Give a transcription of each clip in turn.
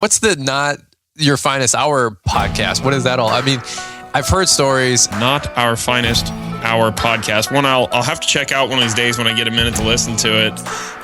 What's the Not Your Finest Hour podcast? What is that all? I mean, I've heard stories. Not Our Finest Hour podcast. One I'll have to check out one of these days when I get a minute to listen to it.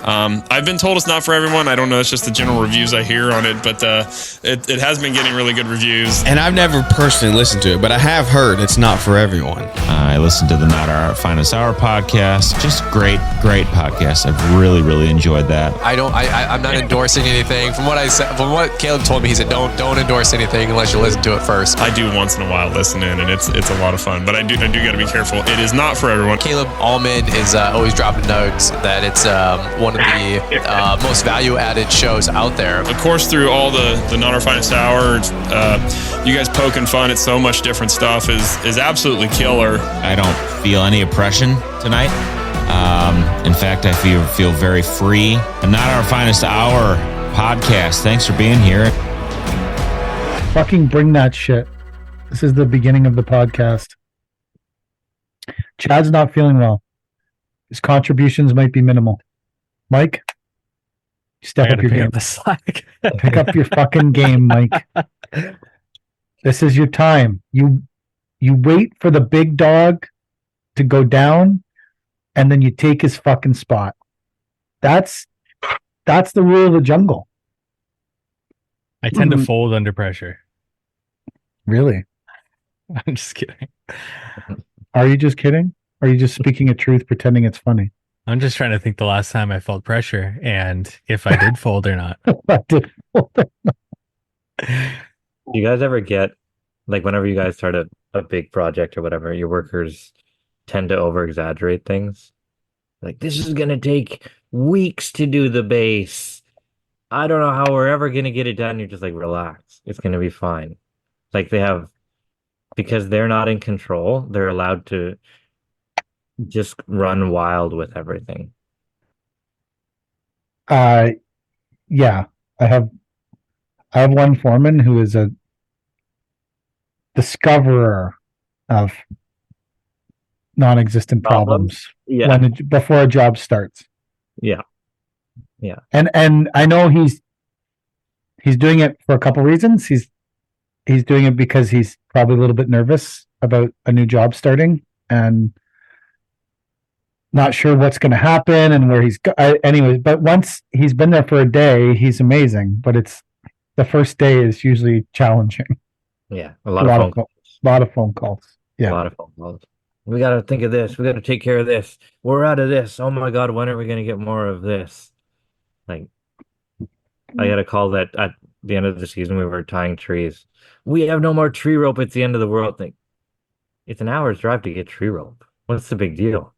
I've been told it's not for everyone. I don't know. It's just the general reviews I hear on it, but it has been getting really good reviews. And I've never personally listened to it, but I have heard it's not for everyone. I listened to the Not Our Finest Hour podcast. Just great podcast. I've really enjoyed that. I'm not endorsing anything. From what I said, from what Caleb told me, he said don't endorse anything unless you listen to it first. I do once in a while listen in, and it's a lot of fun. But I do got to be careful. It is not for everyone. Caleb Allman is always dropping notes that it's one of the most value-added shows out there. Of course, through all the Not Our Finest Hour, you guys poking fun at so much different stuff is absolutely killer. I don't feel any oppression tonight. In fact, I feel very free. The Not Our Finest Hour podcast. Thanks for being here. Fucking bring that shit. This is the beginning of the podcast. Chad's not feeling well. His contributions might be minimal. Mike, step up your game. The slack. Pick up your fucking game, Mike. This is your time. You wait for the big dog to go down, and then you take his fucking spot. That's the rule of the jungle. I tend to fold under pressure. Really? I'm just kidding. Are you just kidding? Or are you just speaking a truth, pretending it's funny? I'm just trying to think the last time I felt pressure and if I did fold or not. I did fold. Do you guys ever get, like, whenever you guys start a big project or whatever, your workers tend to over-exaggerate things? Like, this is going to take weeks to do the base. I don't know how we're ever going to get it done. You're just like, relax. It's going to be fine. Like, because they're not in control, they're allowed to just run wild with everything. Yeah. I have one foreman who is a discoverer of non-existent problems before a job starts. Yeah. And I know he's doing it for a couple reasons. He's doing it because he's probably a little bit nervous about a new job starting and not sure what's going to happen and where he's anyways. But once he's been there for a day, he's amazing. But the first day is usually challenging. Yeah, a lot of phone calls. Yeah, a lot of phone calls. We got to think of this. We got to take care of this. We're out of this. Oh my God, when are we going to get more of this? Like, I got a call that at the end of the season we were tying trees. We have no more tree rope. It's the end of the world. Like, it's an hour's drive to get tree rope. What's the big deal?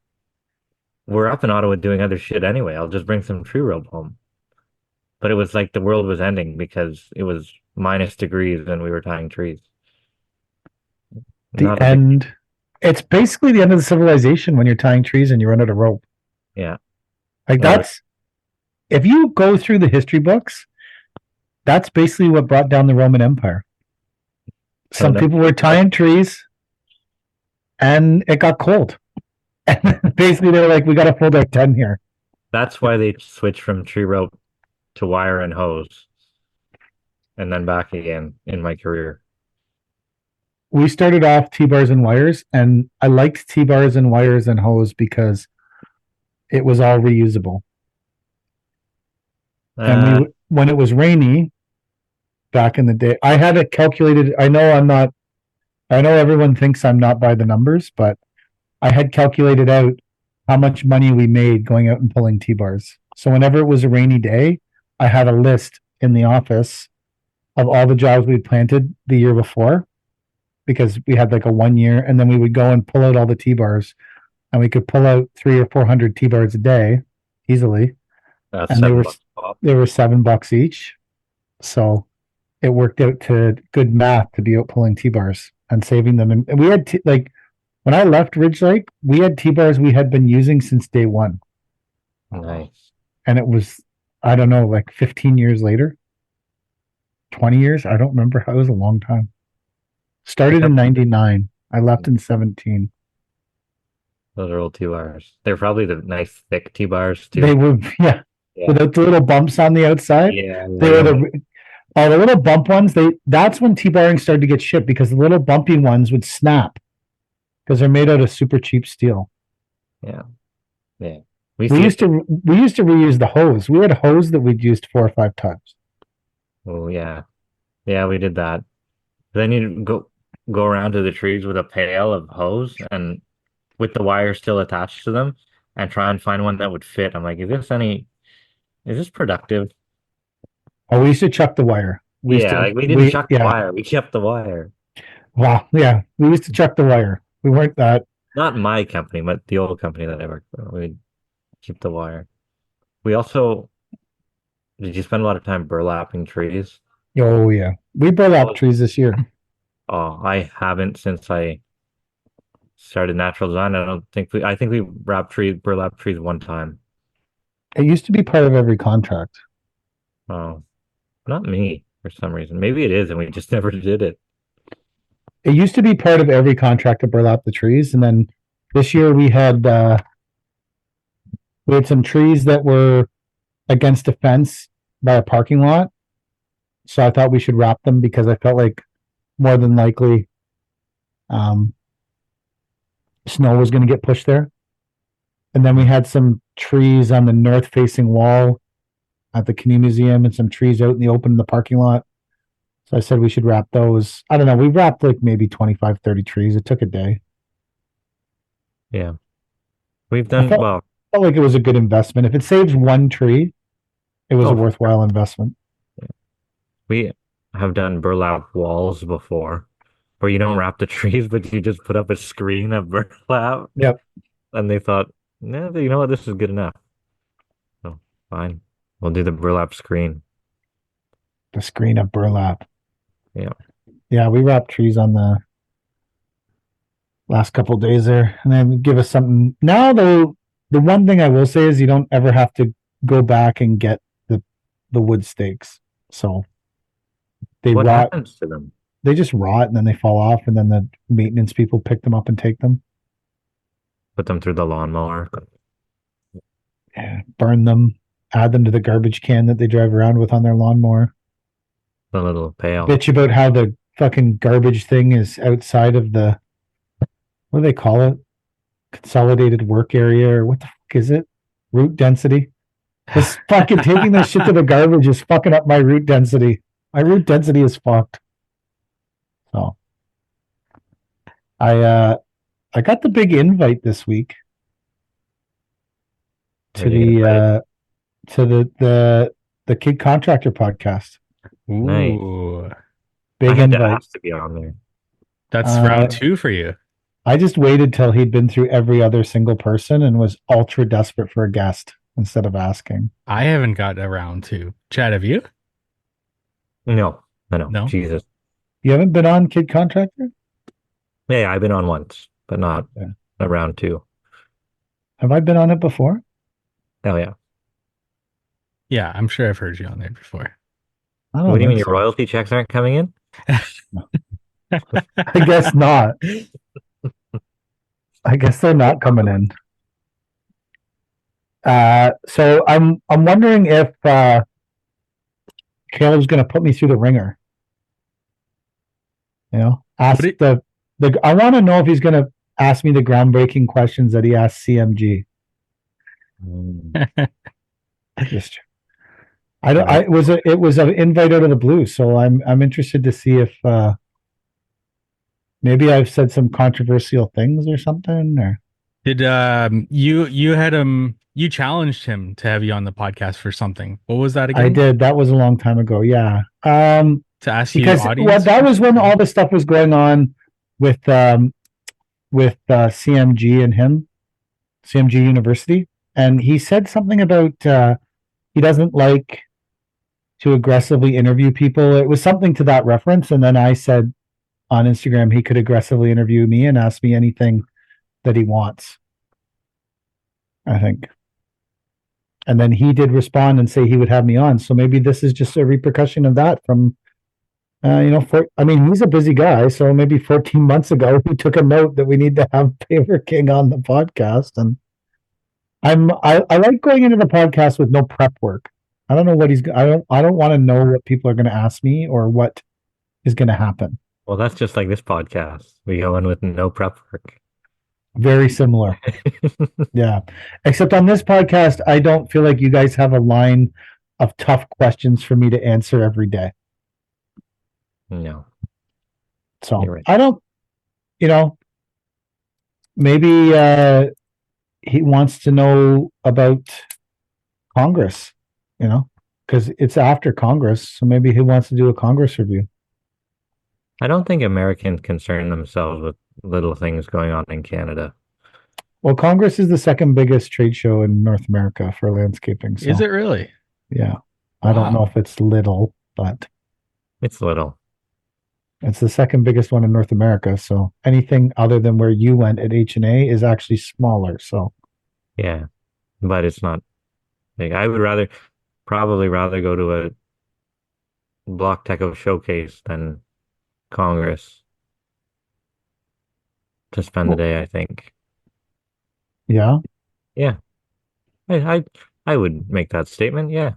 We're up in Ottawa doing other shit anyway. I'll just bring some tree rope home. But it was like the world was ending because it was minus degrees and we were tying trees. It's basically the end of the civilization when you're tying trees and you run out of rope. Yeah. Like if you go through the history books, that's basically what brought down the Roman Empire. Some people were tying trees and it got cold. And basically they were like, we got to fold our tent here. That's why they switched from tree rope to wire and hose. And then back again in my career. We started off T-bars and wires, and I liked T-bars and wires and hose because it was all reusable. And when it was rainy back in the day, I had it calculated. I know everyone thinks I'm not by the numbers, but I had calculated out how much money we made going out and pulling T-bars. So whenever it was a rainy day, I had a list in the office of all the jobs we'd planted the year before, because we had like a 1 year, and then we would go and pull out all the T-bars, and we could pull out 300 or 400 T-bars a day easily. That's and they were $7 each. So it worked out to good math to be out pulling T-bars and saving them. And we had when I left Ridge Lake, we had T-bars we had been using since day one. Nice. And it was, I don't know, like 15 years later, 20 years. I don't remember. It was a long time. Started in 99. I left in 17. Those are old T-bars. They're probably the nice thick T-bars too. They were, yeah. Without the little bumps on the outside. Yeah. They were Oh, the little bump ones, that's when T-barring started to get shit because the little bumpy ones would snap because they're made out of super cheap steel. Yeah. We used to reuse the hose. We had a hose that we'd used 4 or 5 times. Oh yeah, we did that. Then you go around to the trees with a pail of hose and with the wire still attached to them, and try and find one that would fit. I'm like, is this productive? Oh, we used to chuck the wire. We didn't chuck the wire. We kept the wire. Wow, yeah, we used to chuck the wire. We weren't that. Not my company, but the old company that I worked for. We'd keep the wire. We also did you spend a lot of time burlapping trees? Oh yeah, we burlap trees this year. Oh, I haven't since I started natural design. I think we burlap trees one time. It used to be part of every contract. Oh, not me for some reason. Maybe it is, and we just never did it. It used to be part of every contract to burlap the trees, and then this year we had some trees that were against a fence by a parking lot. So I thought we should wrap them because I felt like more than likely snow was going to get pushed there. And then we had some trees on the north facing wall at the Canoe Museum and some trees out in the open in the parking lot. So I said we should wrap those. I don't know. We wrapped like maybe 25, 30 trees. It took a day. Yeah. We've done well. Felt like it was a good investment. If it saves one tree, it was a worthwhile investment. Yeah. We have done burlap walls before where you don't wrap the trees, but you just put up a screen of burlap. Yep. And they thought, nah, you know what? This is good enough. So fine. We'll do the burlap screen. The screen of burlap. Yeah. Yeah, we wrapped trees on the last couple of days there, and then give us something. Now, though, the one thing I will say is you don't ever have to go back and get the wood stakes. So what happens to them? They just rot and then they fall off, and then the maintenance people pick them up and take them. Put them through the lawnmower. Yeah, burn them, add them to the garbage can that they drive around with on their lawnmower. The little pail. Bitch about how the fucking garbage thing is outside of the, what do they call it? Consolidated work area, or what the fuck is it? Root density. This fucking taking this shit to the garbage is fucking up my root density. My root density is fucked. So I got the big invite this week to the Kid Contractor podcast. Ooh, nice. Big invite to be on there. That's round 2 for you. I just waited till he'd been through every other single person and was ultra desperate for a guest instead of asking. I haven't got a round 2. Chad, have you? No. Jesus. You haven't been on Kid Contractor? Yeah, I've been on once, but not a round 2. Have I been on it before? Oh yeah. Yeah, I'm sure I've heard you on there before. What do you mean your royalty checks aren't coming in? I guess not. I guess they're not coming in. So I'm wondering if Caleb's going to put me through the ringer. You know, ask I want to know if he's going to ask me the groundbreaking questions that he asked CMG. Just, it was an invite out of the blue, so I'm interested to see if maybe I've said some controversial things or something. Or did you had you challenged him to have you on the podcast for something? What was that again? I did. That was a long time ago. Yeah. To ask you, because that was when all the stuff was going on with CMG and him, CMG University, and he said something about he doesn't like to aggressively interview people. It was something to that reference, and then I said on Instagram he could aggressively interview me and ask me anything that he wants, I think. And then he did respond and say he would have me on. So maybe this is just a repercussion of that from, he's a busy guy. So maybe 14 months ago, he took a note that we need to have Paver King on the podcast. And I like going into the podcast with no prep work. I don't know what I don't want to know what people are going to ask me or what is going to happen. Well, that's just like this podcast. We go in with no prep work. Very similar. Yeah. Except on this podcast, I don't feel like you guys have a line of tough questions for me to answer every day. No, So you're right. I don't, you know, maybe he wants to know about Congress, because it's after Congress. So maybe he wants to do a Congress review. I don't think Americans concern themselves with little things going on in Canada. Well, Congress is the second biggest trade show in North America for landscaping. So, Is it really? yeah. I don't know Wow. if it's little, but It's little. it's the second biggest one in North America. So anything other than where you went at H&A is actually smaller. So Yeah, but it's not big. I would probably rather go to a Block Techo showcase than Congress to spend the day, I think. yeah, Yeah, I would make that statement. Yeah.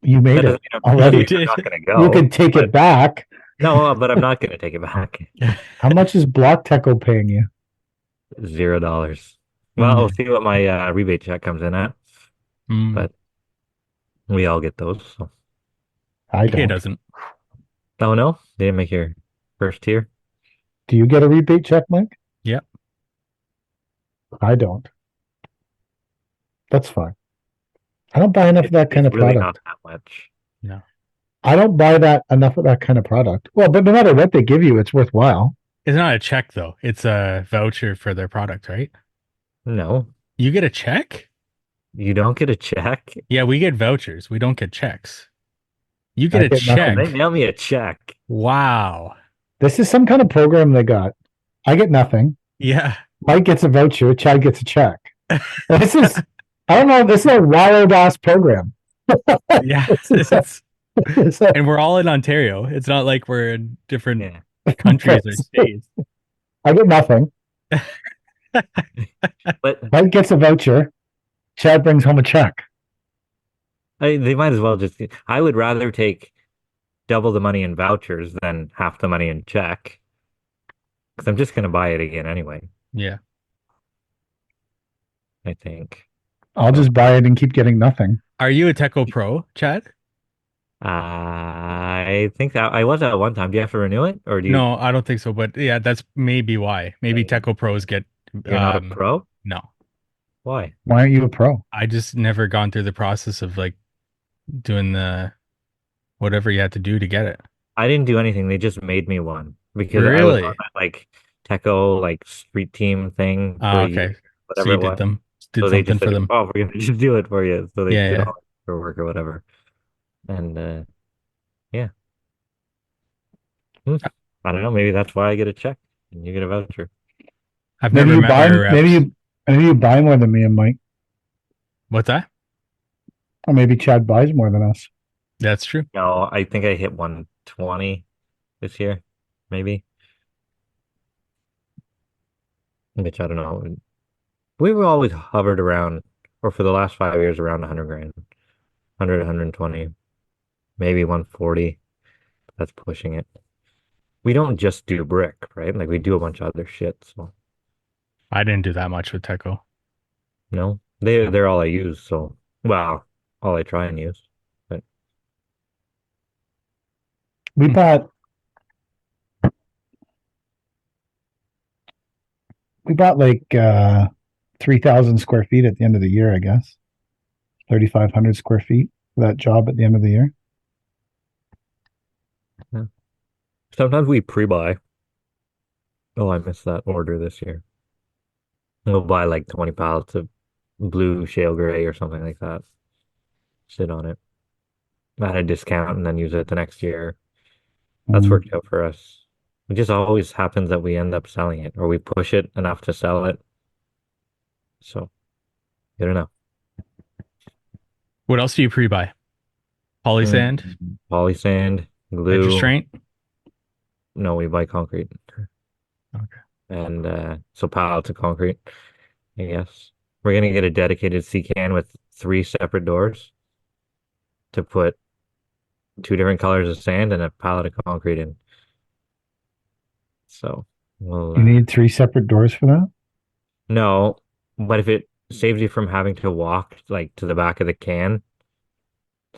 you That made doesn't it mean already. I'm not going to You go, could take but it back. no, but I'm not going to take it back. How much is Block Techo paying you? $0. Well, we'll see what my rebate check comes in at, but we all get those. So. I He don't. doesn't. Oh no, they didn't make your first tier. Do you get a rebate check, Mike? Yeah. I don't. That's fine. I don't buy enough of that kind of It's really product. not that much. No. I don't buy enough of that kind of product. Well, but no matter what they give you, it's worthwhile. It's not a check though. It's a voucher for their product, right? No, You get a check? you don't get a check. Yeah, we get vouchers. We don't get checks. You I get a get nothing. check. They mail me a check. Wow. This is some kind of program they got. I get nothing. Yeah. Mike gets a voucher. Chad gets a check. This is, I don't know. This is a wild ass program. Yeah. It's a- And we're all in Ontario. It's not like we're in different Yeah, countries or states. I get nothing. but Mike gets a voucher. Chad brings home a check. they might as well just. I would rather take double the money in vouchers than half the money in check, because I'm just gonna buy it again anyway. Yeah. I think. I'll just buy it and keep getting nothing. Are you a Techo Pro, Chad? I think that I was at one time. Do you have to renew it, or do you? No, I don't think so. But yeah, that's maybe why. Maybe Okay. Techo Pros get. You're not a pro. No, Why? Why aren't you a pro? I just never gone through the process of like doing the whatever you had to do to get it. I didn't do anything. They just made me one because I was Really? on that like Techo like street team thing for Oh, a okay. year, So whatever you it did was. them. Did So they something just for said, them. "Oh, we're gonna just do it for you." So they Yeah, did yeah. all for work or whatever. And yeah, I don't know. Maybe that's why I get a check and you get a voucher. I've Maybe never you met buy. my reps. Maybe you buy more than me and Mike, What's that? or maybe Chad buys more than us. That's true. No, I think I hit 120 this year, maybe. Which I don't know. We were always hovered around, or for the last 5 years, around 100 grand, 100, 120, maybe 140. That's pushing it. We don't just do brick, right? Like we do a bunch of other shit. So I didn't do that much with Techo. no, they're all I use. So well, all I try and use. But We bought 3,000 square feet at the end of the year, I guess. 3,500 square feet for that job at the end of the year. sometimes we pre-buy. Oh, I missed that order this year. We'll buy like 20 pallets of blue shale gray or something like that. Sit on it at a discount and then use it the next year. That's worked out for us. It just always happens that we end up selling it or we push it enough to sell it. So, I don't know. What else do you pre-buy? Poly sand, Poly sand, glue. edge restraint. No, we buy concrete. Okay. And so pallets of concrete, I guess. We're gonna get a dedicated C can with 3 separate doors. to put 2 different colors of sand and a pallet of concrete in. So we'll You need 3 separate doors for that? no, but if it saves you from having to walk like to the back of the can,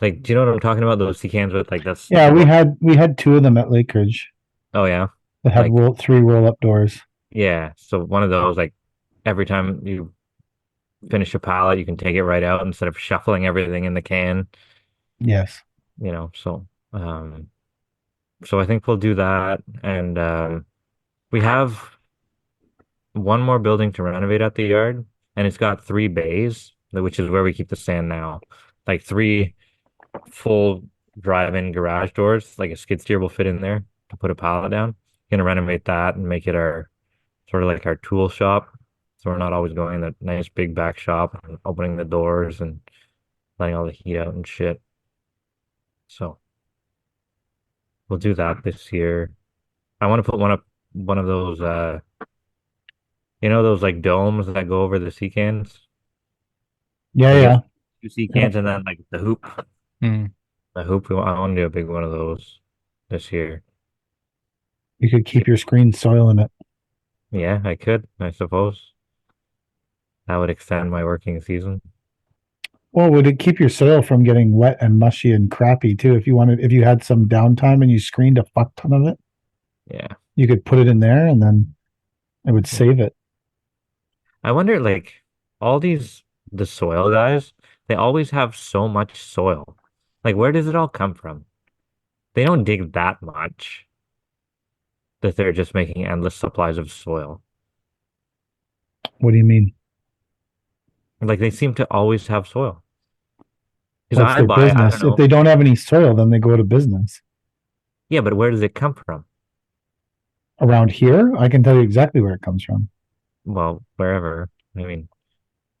like do you know what I'm talking about? Those sea cans with like that's Yeah, we had 2 of them at Lake Ridge oh yeah. that had Like 3 roll-up doors. yeah. So one of those like every time you finish a pallet, you can take it right out instead of shuffling everything in the can, Yes. so I think we'll do that. And we have one more building to renovate at the yard, and it's got 3 bays, which is where we keep the sand now. Like 3 full drive-in garage doors, like a skid steer will fit in there to put a pallet down. Gonna renovate that and make it our sort of like our tool shop. So we're not always going in that nice big back shop and opening the doors and letting all the heat out and shit. So we'll do that this year. I want to put one of those those like domes that go over the sea cans. Yeah, Like you yeah. have 2 sea cans and then like the hoop. Mm. The hoop, I want to do a big one of those this year. You could keep your screen soil in it. Yeah, I could, I suppose. That would extend my working season. Well, would it keep your soil from getting wet and mushy and crappy too? If you had some downtime and you screened a fuck ton of it, Yeah. you could put it in there and then it would save it. I wonder, like, the soil guys, they always have so much soil. Like, where does it all come from? They don't dig that much that they're just making endless supplies of soil. What do you mean? Like, they seem to always have soil. Because Well, it's I their buy, I don't business. If know. they don't have any soil, then they go to business. Yeah, but where does it come from? Around here, I can tell you exactly where it comes from. Well, wherever. I mean,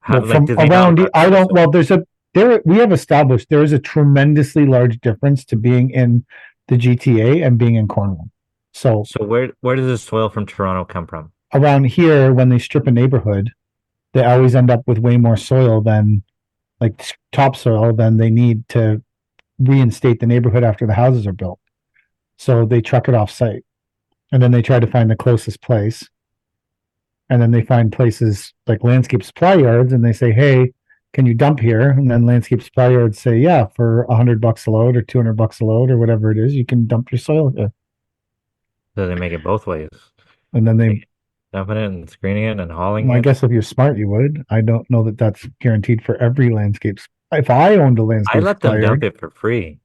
Well, like, from do they not around, run I out of don't, soil? well, we have established there is a tremendously large difference to being in the GTA and being in Cornwall. So So where does the soil from Toronto come from? around here, when they strip a neighborhood, they always end up with way more soil than like topsoil than they need to reinstate the neighborhood after the houses are built. So they truck it off site and then they try to find the closest place. And then they find places like landscape supply yards and they say, hey, can you dump here? And then landscape supply yards say, yeah, for $100 a load or $200 a load or whatever it is, you can dump your soil here. So they make it both ways. And then they, Dumping it and screening it and hauling well, I it. guess if you're smart, you would. I don't know that that's guaranteed for every landscape. If I owned a I landscape let supply them yard, dump it for free.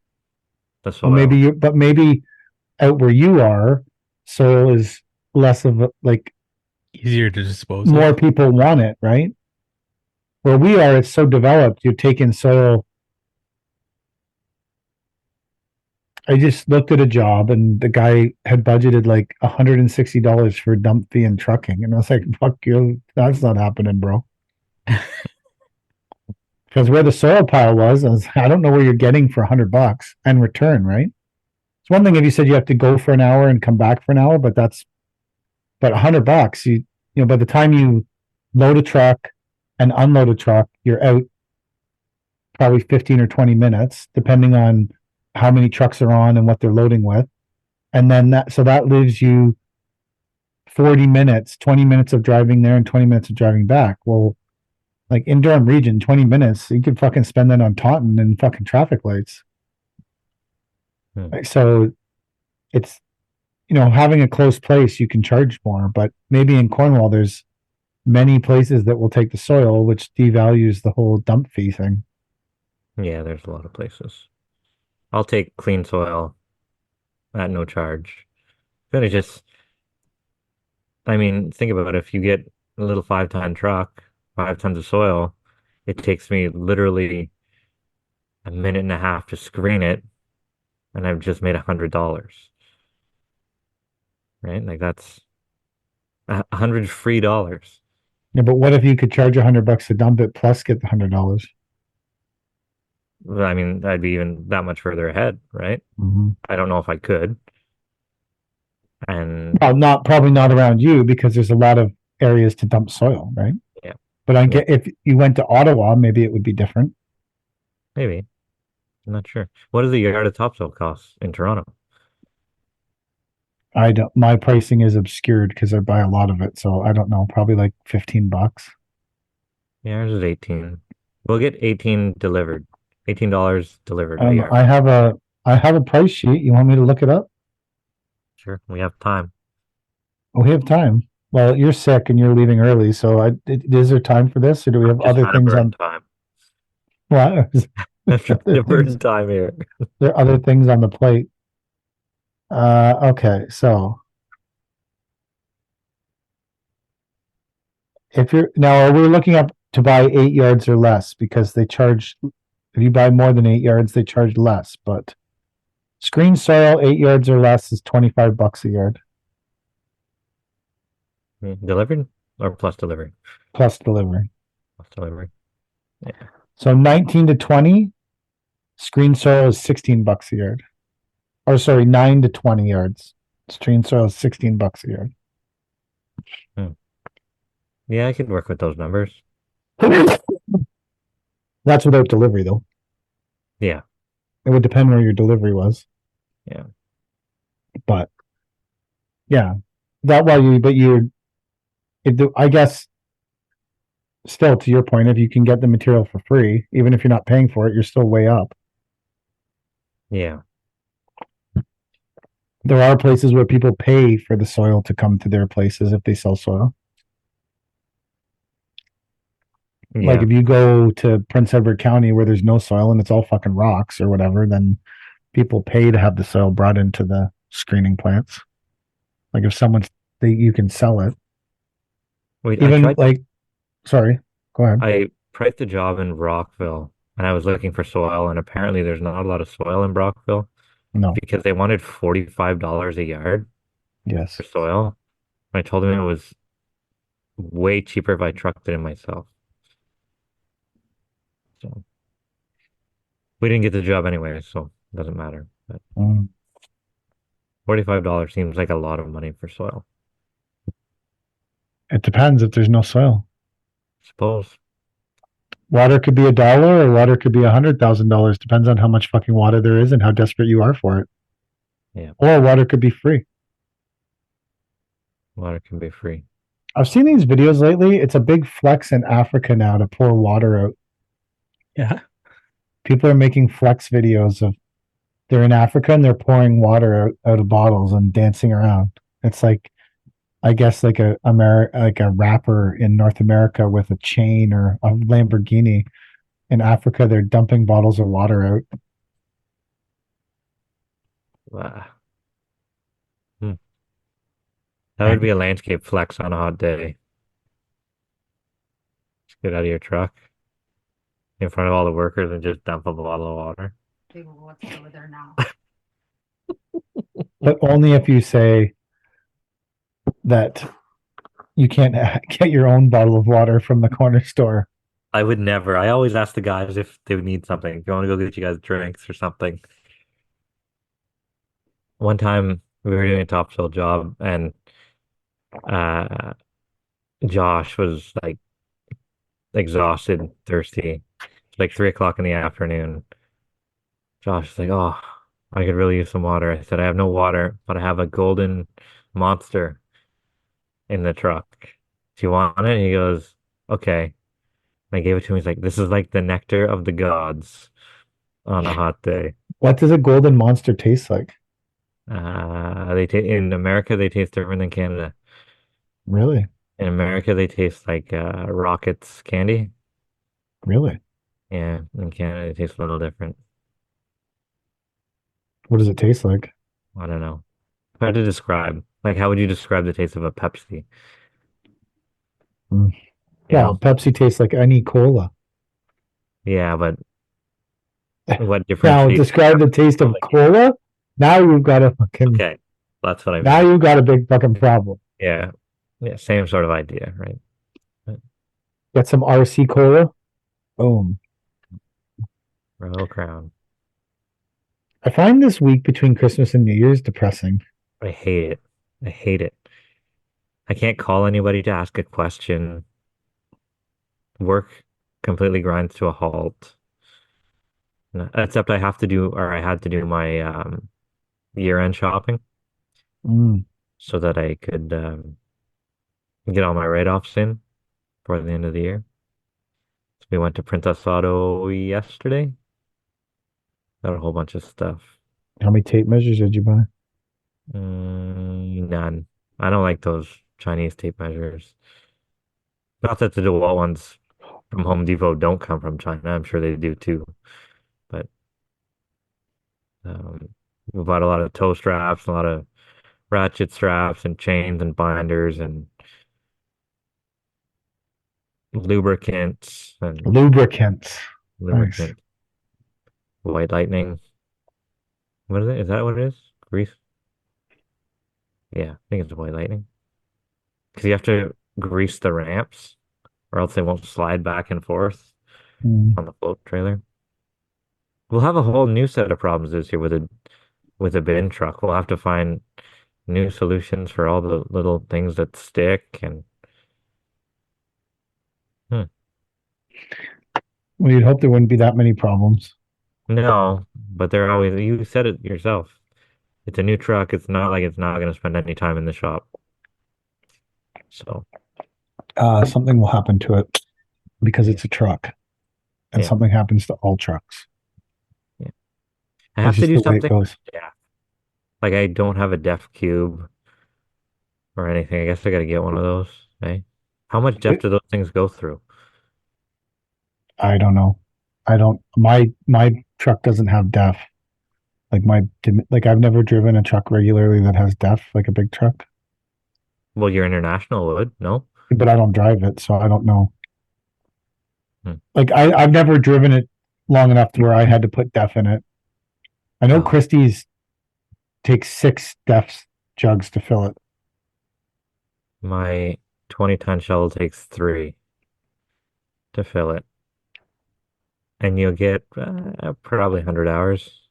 The well, soil. maybe out where you are, soil is less of a, like Easier to dispose more of. people want it, right? Where we are, it's so developed. You take in soil. I just looked at a job and the guy had budgeted like $160 for dump fee and trucking. And I was like, fuck you, that's not happening, bro. Because where the soil pile was, I don't know where you're getting for $100 and return, right? It's one thing if you said you have to go for an hour and come back for an hour, but $100, by the time you load a truck and unload a truck, you're out probably 15 or 20 minutes, depending on how many trucks are on and what they're loading with. And then that leaves you 40 minutes, 20 minutes of driving there and 20 minutes of driving back. Well, like in Durham region, 20 minutes, you could fucking spend that on Taunton and fucking traffic lights. So it's, having a close place, you can charge more, but maybe in Cornwall, there's many places that will take the soil, which devalues the whole dump fee thing. Yeah, there's a lot of places. I'll take clean soil at no charge. Gonna just, I mean, think about it. If you get a little 5-ton truck, 5 tons of soil, it takes me literally a minute and a half to screen it, and I've just made $100. Right? Like that's $100 free dollars. Yeah, but what if you could charge $100 to dump it plus get the $100? I mean, I'd be even that much further ahead, right? Mm-hmm. I don't know if I could. And Well, probably not around you because there's a lot of areas to dump soil, right? yeah, But I get if you went to Ottawa, maybe it would be different. maybe. I'm not sure. What does a yard of topsoil cost in Toronto? I don't. My pricing is obscured because I buy a lot of it, so I don't know. Probably like $15. Yeah, ours is 18. We'll get 18 delivered. $18 delivered a yard. I have a price sheet. You want me to look it up? Sure, we have time. Oh, we have time. Well, you're sick and you're leaving early, so is there time for this, or do we have Just other trying to things burn on? time. What? I'm trying Other to burn things. time here. There are other things on the plate. Okay, so if you're now, we're looking up to buy 8 yards or less because they charge. If you buy more than 8 yards, they charge less. But screen soil 8 yards or less is $25 a yard Delivered or plus delivery? plus delivery. Plus delivery. Yeah. So 19 to 20 screen soil is $16 a yard. Or sorry, 9 to 20 yards. Screen soil is $16 a yard. Hmm. Yeah, I could work with those numbers. That's without delivery, though. Yeah. It would depend where your delivery was, Yeah. but yeah, that why you. But I guess still to your point, if you can get the material for free, even if you're not paying for it, you're still way up. Yeah. There are places where people pay for the soil to come to their places if they sell soil. Like Yeah. if you go to Prince Edward County where there's no soil and it's all fucking rocks or whatever, then people pay to have the soil brought into the screening plants. Like if you can sell it. Wait, Even like, sorry, go ahead. I priced a job in Brockville and I was looking for soil, and apparently there's not a lot of soil in Brockville No, because they wanted $45 a yard yes. for soil. I told them it was way cheaper if I trucked it in myself. So we didn't get the job anyway, so it doesn't matter. But Mm. $45 seems like a lot of money for soil. It depends if there's no soil. Suppose. Water could be $1 or water could be $100,000. Depends on how much fucking water there is and how desperate you are for it. Yeah, Or water could be free. water can be free. I've seen these videos lately. It's a big flex in Africa now to pour water out. Yeah. People are making flex videos of they're in Africa and they're pouring water out of bottles and dancing around. It's like I guess like like a rapper in North America with a chain or a Lamborghini. In Africa, they're dumping bottles of water out. Wow. Hmm. That would be a landscape flex on a hot day. Just get out of your truck in front of all the workers and just dump a bottle of water. But only if you say that you can't get your own bottle of water from the corner store. I would never. I always ask the guys if they would need something. If you want to go get you guys drinks or something. One time we were doing a topsoil job and uh Josh was like exhausted, thirsty. It's like 3 o'clock in the afternoon. Josh was like, "Oh, I could really use some water." I said, "I have no water, but I have a golden monster in the truck. Do you want it?" And he goes, "Okay." And I gave it to him. He's like, "This is like the nectar of the gods on a hot day." What does a golden monster taste like? In America they taste different than Canada. Really? In America they taste like Rockets candy. Really? Yeah, in Canada it tastes a little different. What does it taste like? I don't know. Hard to describe. Like, how would you describe the taste of a Pepsi? Mm. You Well, know? Pepsi tastes like any cola. Yeah, but what Now differentiates describe the taste of like, cola. Now you've got a fucking. okay, that's what I Now mean. you've got a big fucking problem. Yeah. Yeah, same sort of idea, right? But Get some RC cola. Boom. Royal Crown. I find this week between Christmas and New Year's depressing. I hate it. I hate it. I can't call anybody to ask a question. Work completely grinds to a halt. Except I have to do, or I had to do my year-end shopping Mm. so that I could get all my write-offs in for the end of the year. So we went to Princess Auto yesterday. Got a whole bunch of stuff. How many tape measures did you buy? None. I don't like those Chinese tape measures. Not that the DeWalt ones from Home Depot don't come from China. I'm sure they do too. But um, we bought a lot of toe straps, a lot of ratchet straps and chains and binders and lubricants and Lubricants. Nice. lubricant. White lightning. What is it? Is that what it is? Grease? Yeah, I think it's white lightning. Because you have to grease the ramps or else they won't slide back and forth Mm. on the float trailer. We'll have a whole new set of problems this year with a bin truck. We'll have to find new solutions for all the little things that stick and hmm. Well, you'd hope there wouldn't be that many problems. No, but they're always, you said it yourself. It's a new truck. It's not like it's not going to spend any time in the shop. So, Something will happen to it because it's a truck, and yeah, something happens to all trucks. yeah. I It's have to just do the way it something. goes. Yeah. Like I don't have a def cube or anything. I guess I got to get one of those. Eh? How much def do those things go through? I don't know. I don't. My truck doesn't have DEF. Like I've never driven a truck regularly that has DEF, like a big truck. Well, your international would, no? But I don't drive it, so I don't know. Hmm. Like I've never driven it long enough to where I had to put DEF in it. I know Oh, Christie's takes 6 DEF jugs to fill it. my 20-ton shovel takes 3 to fill it. And you'll get probably 100 hours,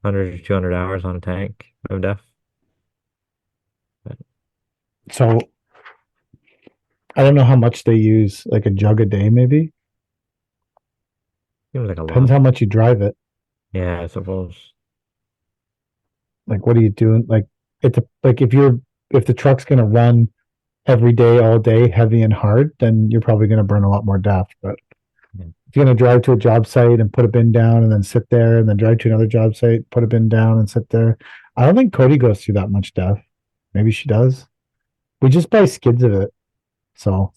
100 or 200 hours on a tank of def. But So I don't know how much they use, like a jug a day, maybe. seems like a Depends lot. how much you drive it. Yeah, I suppose. Like, what are you doing? Like, like if the truck's gonna run every day, all day, heavy and hard, then you're probably gonna burn a lot more DEF. But Yeah. if you're gonna drive to a job site and put a bin down and then sit there and then drive to another job site, put a bin down and sit there. I don't think Cody goes through that much DEF. Maybe she does. We just buy skids of it. So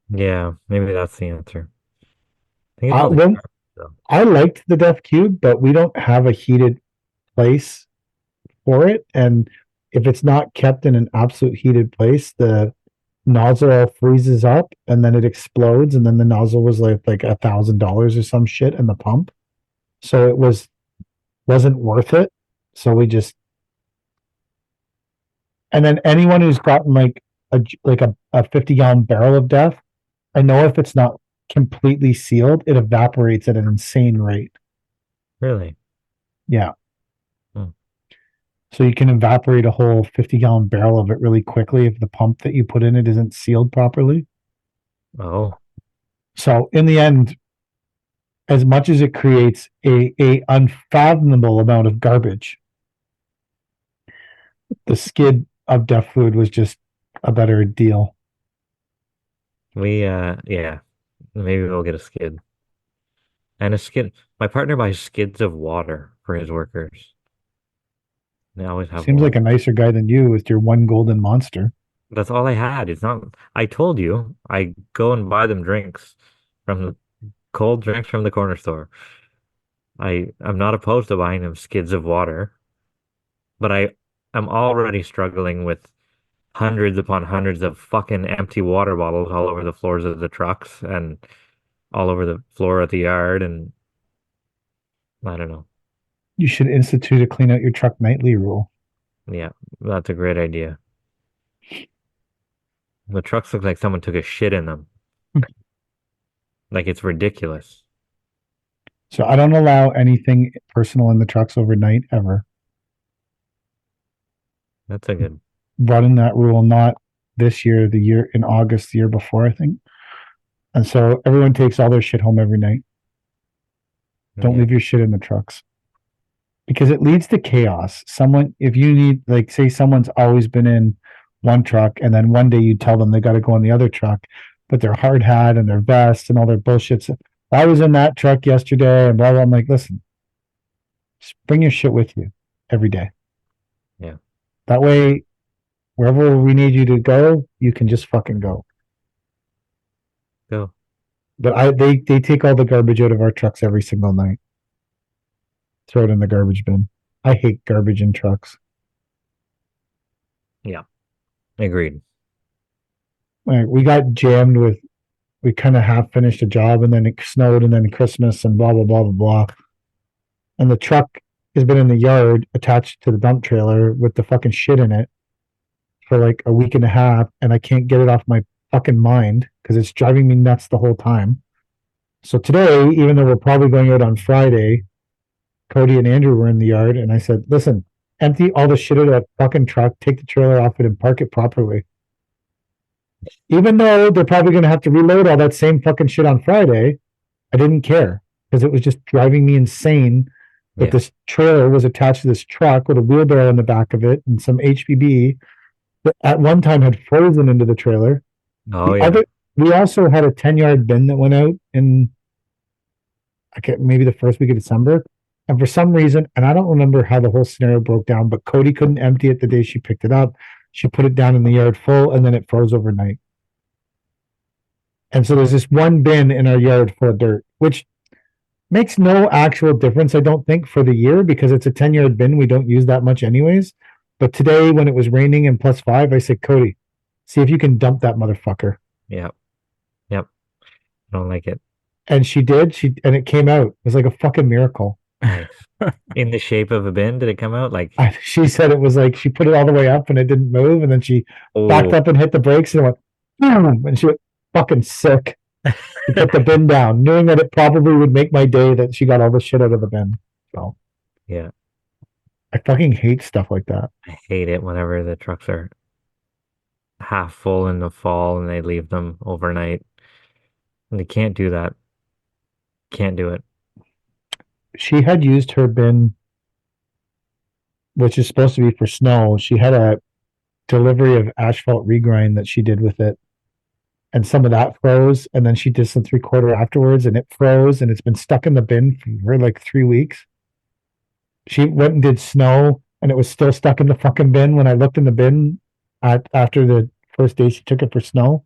Yeah, maybe that's the answer. I think it's I all the when carbs, though. I liked the DEF cube, but we don't have a heated place for it. And if it's not kept in an absolute heated place, the nozzle all freezes up and then it explodes. And then the nozzle was like $1,000 or some shit in the pump. So it wasn't worth it. So we just, and then anyone who's gotten a 50-gallon barrel of DEF, I know if it's not completely sealed, it evaporates at an insane rate. Really? Yeah. Hmm. So you can evaporate a whole 50-gallon barrel of it really quickly if the pump that you put in it isn't sealed properly. Oh, So in the end, as much as it creates a unfathomable amount of garbage, the skid of DEF food was just a better deal. yeah, maybe we'll get a skid. And a skid. My partner buys skids of water for his workers. They always have Seems like water. a nicer guy than you with your one golden monster. That's all I had. It's not, I told you, I go and buy them drinks from the cold drinks from the corner store. I'm not opposed to buying them skids of water, but I'm already struggling with hundreds upon hundreds of fucking empty water bottles all over the floors of the trucks and all over the floor at the yard, and I don't know. You should institute a clean out your truck nightly rule. Yeah, that's a great idea. The trucks look like someone took a shit in them. Like it's ridiculous. So I don't allow anything personal in the trucks overnight ever. That's a good. Running that rule, not this year, the year in August, the year before, I think. And so everyone takes all their shit home every night. Don't Yeah. leave your shit in the trucks because it leads to chaos. If you need, like, say someone's always been in one truck and then one day you tell them they got to go in the other truck, but their hard hat and their vest and all their bullshit. I was in that truck yesterday and blah, blah. I'm like, listen, just bring your shit with you every day. Yeah. That way, wherever we need you to go, you can just fucking go. Go. But they take all the garbage out of our trucks every single night. Throw it in the garbage bin. I hate garbage in trucks. Agreed. Like, we got jammed with, we kind of half finished a job and then it snowed and then Christmas and blah, blah, blah, blah, blah. And the truck has been in the yard attached to the dump trailer with the fucking shit in it for like a week and a half. And I can't get it off my fucking mind because it's driving me nuts the whole time. So today, even though we're probably going out on Friday, Cody and Andrew were in the yard and I said, listen, empty all the shit out of that fucking truck, take the trailer off it and park it properly. Even though they're probably going to have to reload all that same fucking shit on Friday, I didn't care because it was just driving me insane that this trailer was attached to this truck with a wheelbarrow in the back of it and some HPB that at one time had frozen into the trailer. Oh, yeah. We also had a 10-yard bin that went out in maybe the first week of December. And for some reason, and I don't remember how the whole scenario broke down, but Cody couldn't empty it the day she picked it up. She put it down in the yard full and then it froze overnight. And so there's this one bin in our yard full of dirt, which makes no actual difference, I don't think, for the year because it's a 10-yard bin. We don't use that much anyways. But today when it was raining and +5, I said, Cody, see if you can dump that motherfucker. Yep. I don't like it. And she did. And it came out. It was like a fucking miracle. Nice. In the shape of a bin, did it come out? Like, She said it was like she put it all the way up and it didn't move, and then she backed up and hit the brakes and went, boom, and she went fucking sick. She put the bin down, knowing that it probably would make my day that she got all the shit out of the bin. So yeah, I fucking hate stuff like that. I hate it whenever the trucks are half full in the fall and they leave them overnight. And they can't do that. Can't do it. She had used her bin, which is supposed to be for snow. She had a delivery of asphalt regrind that she did with it. And some of that froze. And then she did some 3/4 afterwards and it froze and it's been stuck in the bin for like 3 weeks. She went and did snow and it was still stuck in the fucking bin when I looked in the bin after the first day she took it for snow.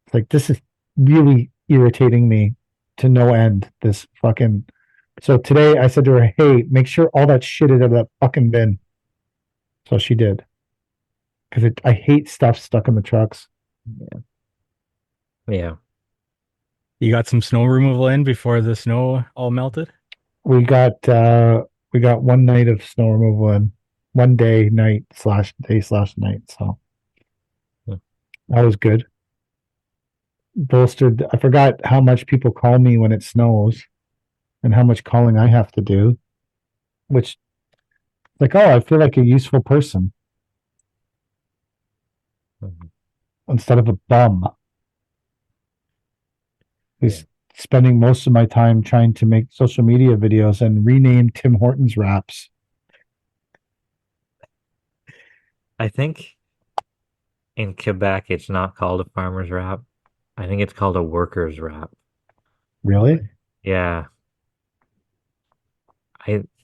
It's like, this is really irritating me to no end. This fucking. So today I said to her, hey, make sure all that shit is out of that fucking bin. So she did. Because I hate stuff stuck in the trucks. Yeah. You got some snow removal in before the snow all melted? We got 1 night of snow removal in. 1 day, night / night. So that was good. Bolstered. I forgot how much people call me when it snows and how much calling I have to do, which like, oh, I feel like a useful person instead of a bum who's spending most of my time trying to make social media videos and rename Tim Hortons wraps. I think in Quebec it's not called a farmer's wrap. I think it's called a worker's wrap. Really? Yeah.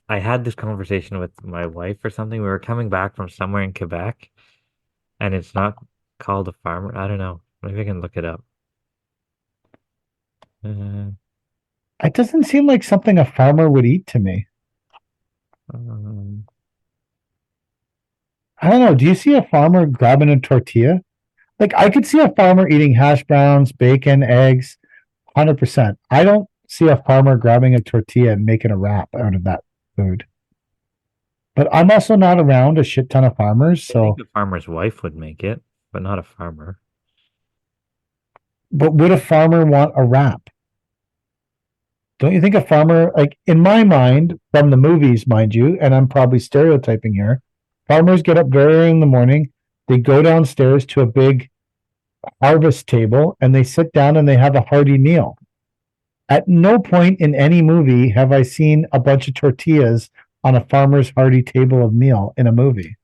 I had this conversation with my wife or something. We were coming back from somewhere in Quebec and it's not called a farmer. I don't know. Maybe I can look it up. It doesn't seem like something a farmer would eat to me. Um, I don't know. Do you see a farmer grabbing a tortilla? Like, I could see a farmer eating hash browns, bacon, eggs, 100%. I don't see a farmer grabbing a tortilla and making a wrap out of that food. But I'm also not around a shit ton of farmers, I so. think a farmer's wife would make it, but not a farmer. But would a farmer want a wrap? Don't you think a farmer, like in my mind, from the movies, mind you, and I'm probably stereotyping here, farmers get up very early in the morning, they go downstairs to a big harvest table, and they sit down and they have a hearty meal. At no point in any movie have I seen a bunch of tortillas on a farmer's hearty table of meal in a movie.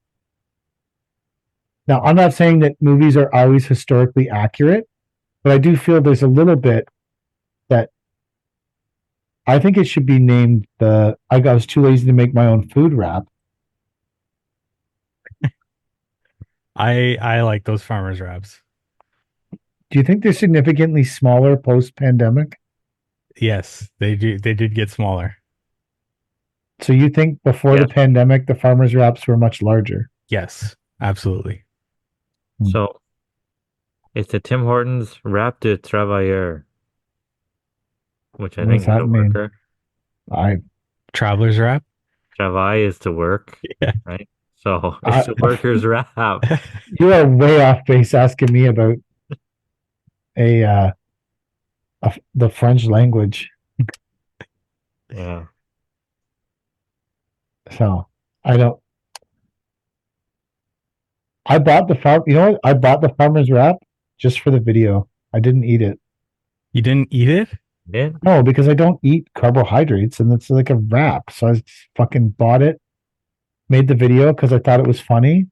Now, I'm not saying that movies are always historically accurate, but I do feel there's a little bit that I think it should be named I was too lazy to make my own food wrap. I like those farmers wraps. Do you think they're significantly smaller post pandemic? Yes, they do. They did get smaller. So you think before the pandemic, the farmers wraps were much larger? Yes, absolutely. So it's the Tim Hortons Wrap de Travailleur, which I What think does is that a mean? worker. Traveler's wrap. Travail is to work, Yeah. right? So it's a worker's wrap. You are way off base asking me about the French language. Yeah. So I don't. I bought the farm. You know what? I bought the farmer's wrap just for the video. I didn't eat it. You didn't eat it? Yeah. No, because I don't eat carbohydrates, and it's like a wrap. So I just fucking bought it, made the video because I thought it was funny,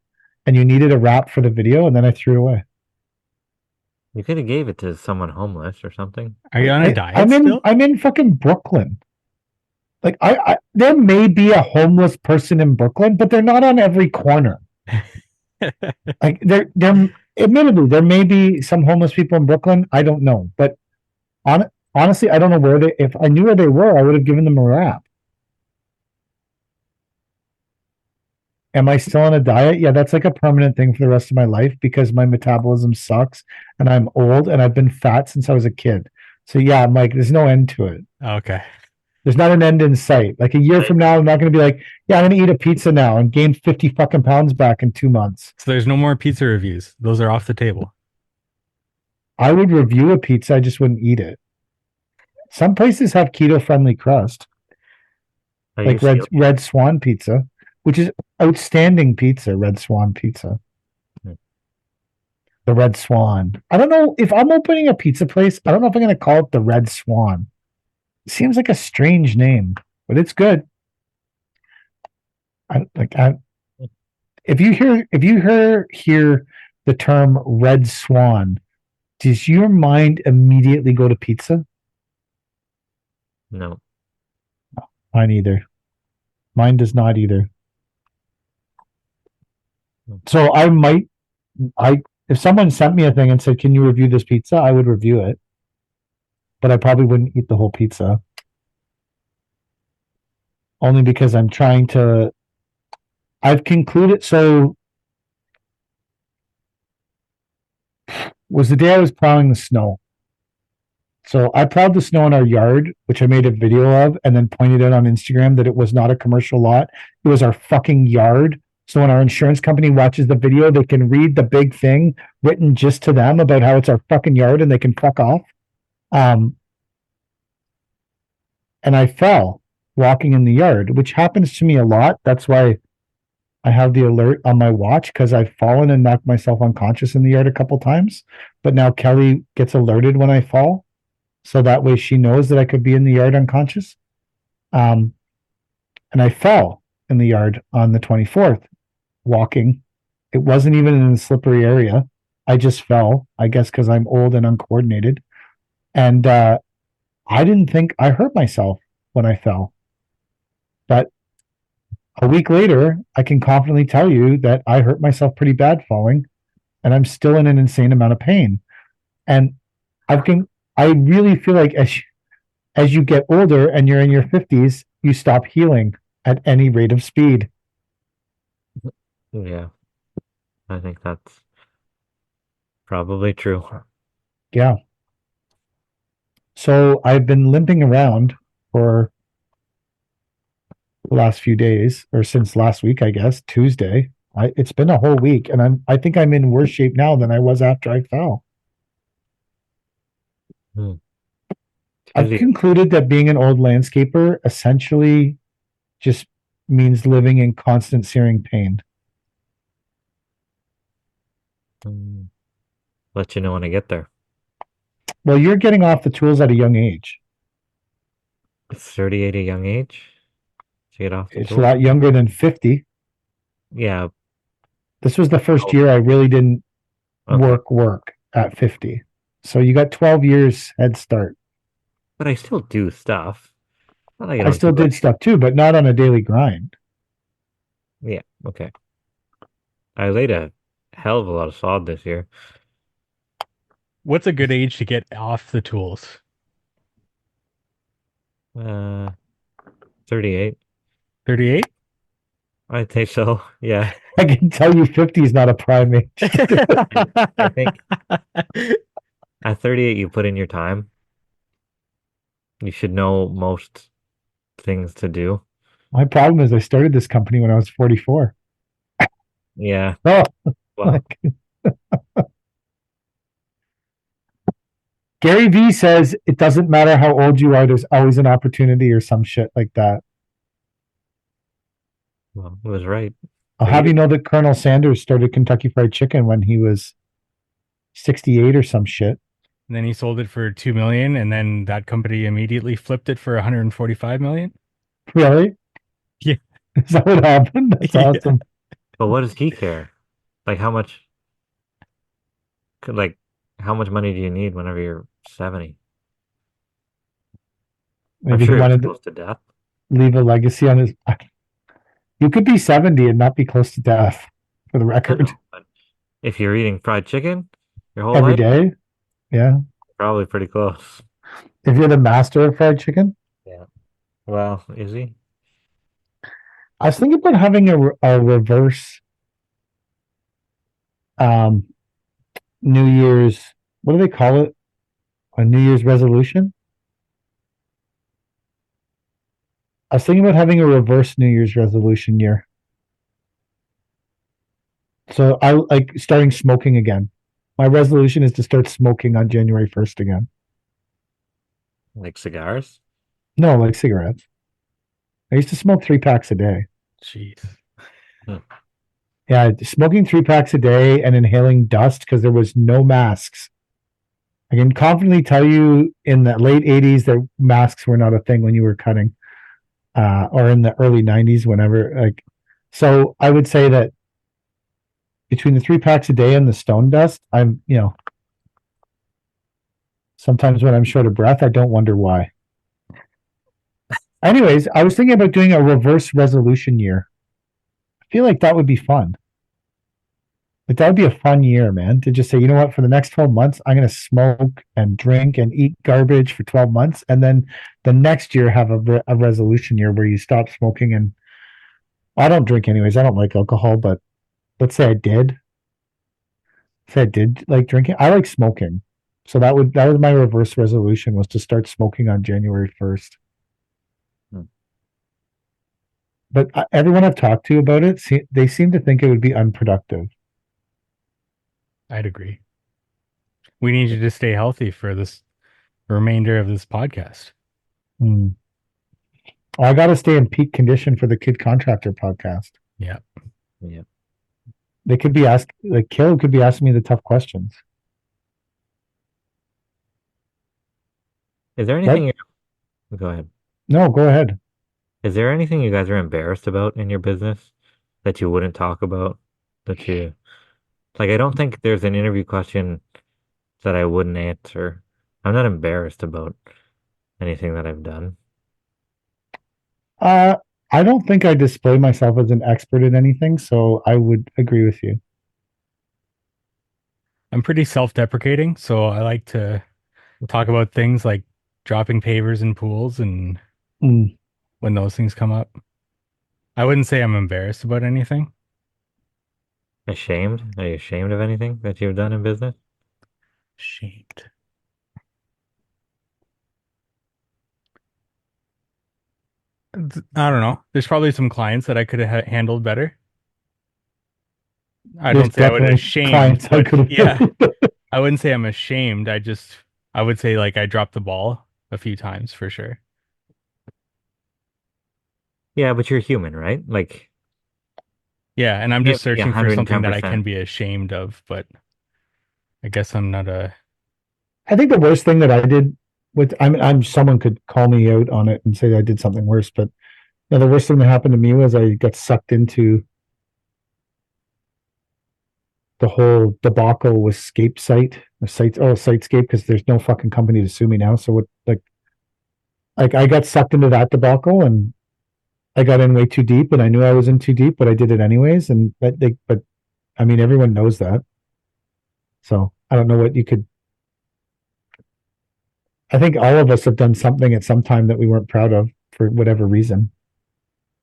and you needed a wrap for the video, and then I threw it away. You could have gave it to someone homeless or something. Are you on a diet still? I'm in fucking Brooklyn. Like there may be a homeless person in Brooklyn, but they're not on every corner. Like there admittedly there may be some homeless people in Brooklyn. I don't know, but honestly, I don't know where if I knew where they were, I would have given them a wrap. Am I still on a diet? Yeah, that's like a permanent thing for the rest of my life because my metabolism sucks and I'm old and I've been fat since I was a kid. So yeah, I'm like, there's no end to it. Okay. There's not an end in sight. Like a year from now, I'm not going to be like, yeah, I'm going to eat a pizza now and gain 50 fucking pounds back in 2 months. So there's no more pizza reviews. Those are off the table. I would review a pizza. I just wouldn't eat it. Some places have keto friendly crust, like Red Swan Pizza, which is outstanding pizza. Red Swan Pizza. The Red Swan. I don't know if I'm opening a pizza place. I don't know if I'm going to call it the Red Swan. It seems like a strange name, but it's good. If you hear the term Red Swan, does your mind immediately go to pizza? No. Mine either. Mine does not either. So if someone sent me a thing and said, "Can you review this pizza?" I would review it, but I probably wouldn't eat the whole pizza. Only because I'm trying to. I've concluded. So was the day I was plowing the snow. So I plowed the snow in our yard, which I made a video of, and then pointed out on Instagram that it was not a commercial lot. It was our fucking yard. So when our insurance company watches the video, they can read the big thing written just to them about how it's our fucking yard and they can fuck off. And I fell walking in the yard, which happens to me a lot. That's why I have the alert on my watch because I've fallen and knocked myself unconscious in the yard a couple times. But now Kelly gets alerted when I fall. So that way she knows that I could be in the yard unconscious. And I fell in the yard on the 24th walking. It wasn't even in a slippery area. I just fell, I guess because I'm old and uncoordinated. And I didn't think I hurt myself when I fell. But a week later, I can confidently tell you that I hurt myself pretty bad falling, and I'm still in an insane amount of pain. And I really feel like as you get older and you're in your 50s, you stop healing at any rate of speed. Yeah. I think that's probably true. Yeah. So I've been limping around for the last few days, or since last week, I guess, Tuesday. It's been a whole week, and I think I'm in worse shape now than I was after I fell. I've concluded that being an old landscaper essentially just means living in constant searing pain. Let you know when I get there. Well, you're getting off the tools at a young age. It's 38 a young age to get off the It's a tools. lot younger than 50. Yeah. This was the first Oh, year I really didn't okay. work at 50. So you got 12 years head start. But I still do stuff. Not like I I don't still do it. did stuff too, but not on a daily grind. Yeah. Okay. I laid a hell of a lot of sod this year. What's a good age to get off the tools? Uh, 38. 38? I'd say so. Yeah. I can tell you 50 is not a prime age. I think at 38, you put in your time. You should know most things to do. My problem is I started this company when I was 44. Yeah. Oh, Well, like Gary Vee says it doesn't matter how old you are, there's always an opportunity or some shit like that. it was right. I'll have you know that Colonel Sanders started Kentucky Fried Chicken when he was 68 or some shit. And then he sold it for 2 million, and then that company immediately flipped it for 145 million. Really? Yeah. Is that what happened? That's Yeah. awesome. But what does he care? Like like how much money do you need whenever you're 70? I'm Maybe he sure he was wanted to close to death. leave a legacy on his. You could be 70 and not be close to death, for the I record. know, but if you're eating fried chicken your whole Every life, day. Yeah. probably pretty close. If you're the master of fried chicken. Yeah. Well, is he? I was thinking about having a reverse um, New Year's, what do they call it? A New Year's resolution? I was thinking about having a reverse New Year's resolution year. So I like starting smoking again. My resolution is to start smoking on January 1st again. Like cigars? No, like cigarettes. I used to smoke 3 packs a day. Jeez. Yeah, smoking 3 packs a day and inhaling dust because there was no masks. I can confidently tell you in the late 80s that masks were not a thing when you were cutting. Or in the early 90s, whenever like so I would say that between the 3 packs a day and the stone dust, I'm sometimes when I'm short of breath, I don't wonder why. Anyways, I was thinking about doing a reverse resolution year. I feel like that would be fun. Like that would be a fun year, man, to just say, you know what, for the next 12 months, I'm going to smoke and drink and eat garbage for 12 months. And then the next year have a resolution year where you stop smoking. And I don't drink anyways. I don't like alcohol, but let's say I did. Say I did like drinking. I like smoking. So that was my reverse resolution was to start smoking on January 1st. Hmm. But everyone I've talked to about it, they seem to think it would be unproductive. I'd agree. We need you to stay healthy for this remainder of this podcast. Hmm. I got to stay in peak condition for the Kid Contractor podcast. Yeah. Yeah. They could be asked, like Caleb could be asking me the tough questions. Is there anything go ahead. No, go ahead. Is there anything you guys are embarrassed about in your business that you wouldn't talk about? That you like, I don't think there's an interview question that I wouldn't answer. I'm not embarrassed about anything that I've done. Uh, I don't think I display myself as an expert in anything, so I would agree with you. I'm pretty self-deprecating, so I like to talk about things like dropping pavers in pools and Mm. when those things come up. I wouldn't say I'm embarrassed about anything. Ashamed? Are you ashamed of anything that you've done in business? Shamed. I don't know. There's probably some clients that I could have handled better. I There's don't say I would definitely ashamed, clients I but could have. yeah, I wouldn't say I'm ashamed. I would say like I dropped the ball a few times for sure. Yeah, but you're human, right? Like, Yeah, and I'm you just have to be searching for something that I 110%. can be ashamed of, but I guess I'm not a I think the worst thing that I did I'm someone could call me out on it and say that I did something worse, but the worst thing that happened to me was I got sucked into the whole debacle with Scape site or Sitescape, because there's no fucking company to sue me now. So what, like I got sucked into that debacle and I got in way too deep, and I knew I was in too deep, but I did it anyways. And but I mean, everyone knows that. So I don't know what you could. I think all of us have done something at some time that we weren't proud of for whatever reason.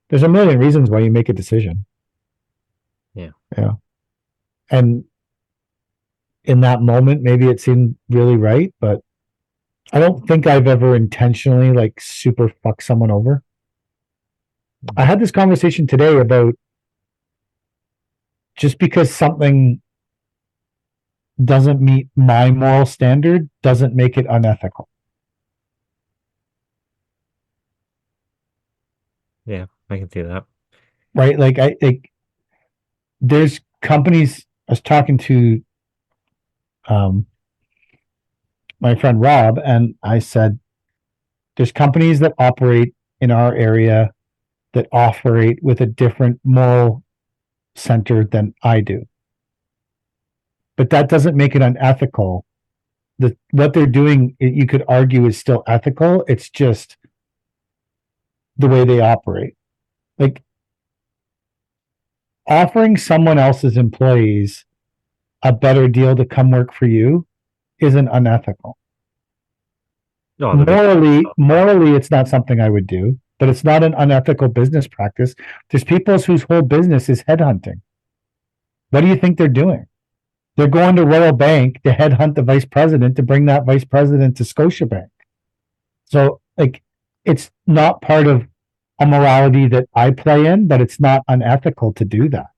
There's a million reasons why you make a decision. Yeah. Yeah. And in that moment, maybe it seemed really right, but I don't think I've ever intentionally like super fucked someone over. I had this conversation today about just because something doesn't meet my moral standard doesn't make it unethical. Yeah, I can see that. Right? There's companies. I was talking to my friend Rob, and I said, there's companies that operate in our area that operate with a different moral center than I do. But that doesn't make it unethical. What they're doing, you could argue, is still ethical. It's just the way they operate. Like offering someone else's employees a better deal to come work for you isn't unethical. No, Morally, it's not something I would do, but it's not an unethical business practice. There's people whose whole business is headhunting. What do you think they're doing? They're going to Royal Bank to headhunt the vice president to bring that vice president to Scotiabank. So, like, it's not part of a morality that I play in, but it's not unethical to do that.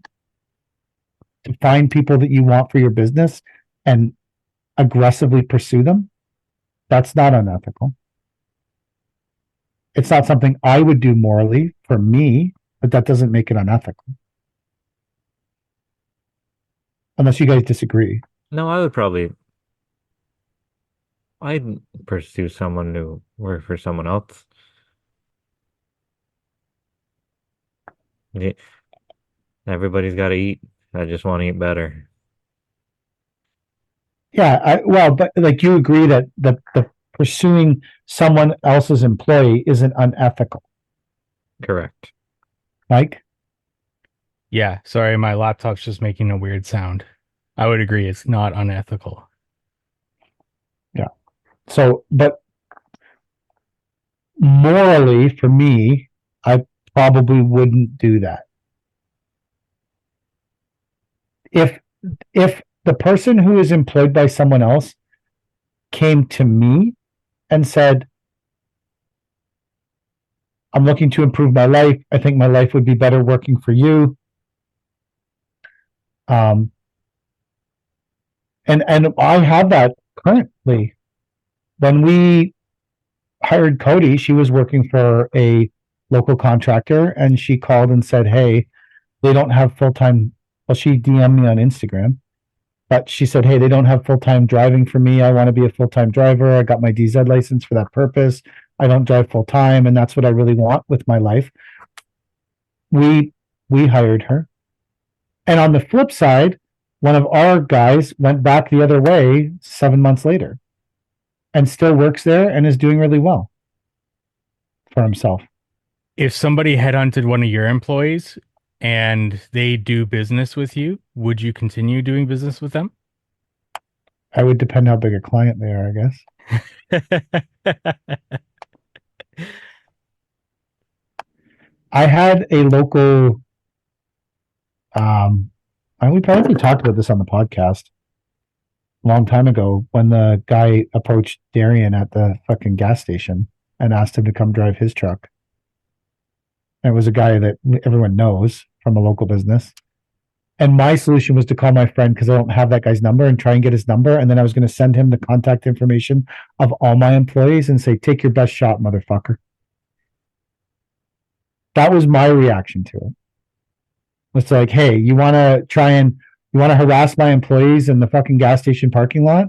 To find people that you want for your business and aggressively pursue them, that's not unethical. It's not something I would do morally for me, but that doesn't make it unethical. Unless you guys disagree. No, I'd pursue someone who worked for someone else. Yeah. Everybody's got to eat. I just want to eat better. Yeah, but like you agree that the pursuing someone else's employee isn't unethical, Correct. Mike? Yeah, sorry, my laptop's just making a weird sound. I would agree, it's not unethical. Yeah. So, but morally, for me, I probably wouldn't do that. If the person who is employed by someone else came to me and said, I'm looking to improve my life. I think my life would be better working for you. And I have that currently. When we hired Cody, she was working for a local contractor, and she called and said, hey, they don't have full-time. Well, she DM'd me on Instagram, but she said, hey, they don't have full-time driving for me. I want to be a full-time driver. I got my DZ license for that purpose. I don't drive full-time, and that's what I really want with my life. We hired her. And on the flip side, one of our guys went back the other way 7 months later and still works there and is doing really well for himself. If somebody headhunted one of your employees and they do business with you, would you continue doing business with them? I would depend how big a client they are, I guess. I had a local, we probably talked about this on the podcast a long time ago when the guy approached Darian at the fucking gas station and asked him to come drive his truck. And it was a guy that everyone knows from a local business. And my solution was to call my friend, because I don't have that guy's number, and try and get his number. And then I was going to send him the contact information of all my employees and say, take your best shot, motherfucker. That was my reaction to it. It's like, hey, you want to harass my employees in the fucking gas station parking lot?